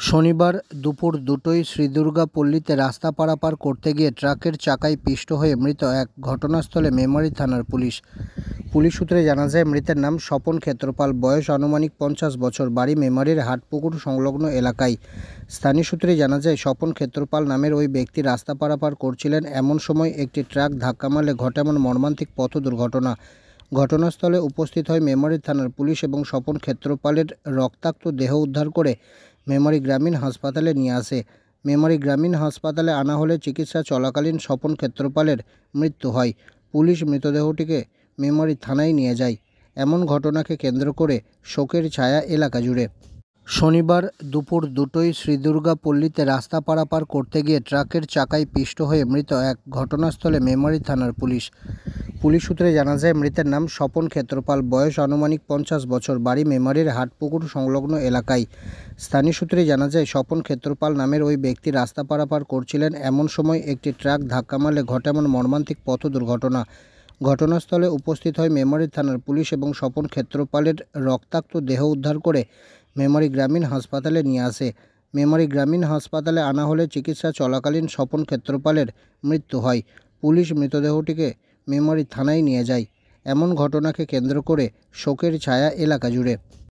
শনিবার দুপুর দুটোয় শ্রীদুর্গা পল্লীতে রাস্তা পারাপার করতে গিয়ে ট্রাকের চাকায় পিষ্ট হয়ে মৃত এক। ঘটনাস্থলে মেমারি থানার পুলিশ সূত্রে জানা যায়, মৃতের নাম স্বপন ক্ষেত্রপাল, বয়স আনুমানিক 50 বছর, বাড়ি মেমারির হাটপুকুর সংলগ্ন এলাকায়। স্থানীয় সূত্রে জানা যায়, স্বপন ক্ষেত্রপাল নামের ওই ব্যক্তি রাস্তা পারাপার করছিলেন। এমন সময় একটি ট্রাক ধাক্কা মারলে ঘটে এমন মর্মান্তিক পথ দুর্ঘটনা। ঘটনাস্থলে উপস্থিত হয় মেমারি থানার পুলিশ এবং স্বপন ক্ষেত্রপালের রক্তাক্ত দেহ উদ্ধার করে মেমারি গ্রামীণ হাসপাতালে নিয়ে আসে। মেমারি গ্রামীণ হাসপাতালে আনা হলে চিকিৎসা চলাকালীন স্বপন ক্ষেত্রপালের মৃত্যু হয়। পুলিশ মৃতদেহটিকে মেমারি থানায় নিয়ে যায়। এমন ঘটনাকে কেন্দ্র করে শোকের ছায়া এলাকা জুড়ে। শনিবার দুপুর দুটোয় শ্রীদুর্গা পল্লীতে রাস্তা পারাপার করতে গিয়ে ট্রাকের চাকায় পিষ্ট হয়ে মৃত এক। ঘটনাস্থলে মেমারি থানার পুলিশ সূত্রে জানা যায়, মৃতের নাম স্বপন ক্ষেত্রপাল, বয়স আনুমানিক 50 বছর, বাড়ি মেমারির হাটপুকুর সংলগ্ন এলাকায়। স্থানীয় সূত্রে জানা যায়, স্বপন ক্ষেত্রপাল নামের ওই ব্যক্তি রাস্তা পারাপার করছিলেন। এমন সময় একটি ট্রাক ধাক্কা মারলে ঘটে এমন মর্মান্তিক পথ দুর্ঘটনা। ঘটনাস্থলে উপস্থিত হয় মেমারি থানার পুলিশ এবং স্বপন ক্ষেত্রপালের রক্তাক্ত দেহ উদ্ধার করে মেমারি গ্রামীণ হাসপাতালে নিয়ে আসে। মেমারি গ্রামীণ হাসপাতালে আনা হলে চিকিৎসা চলাকালীন স্বপন ক্ষেত্রপালের মৃত্যু হয়। পুলিশ মৃতদেহটিকে মেমারি থানায় নিয়ে যায়। এমন ঘটনাকে কেন্দ্র করে শোকের ছায়া এলাকা জুড়ে।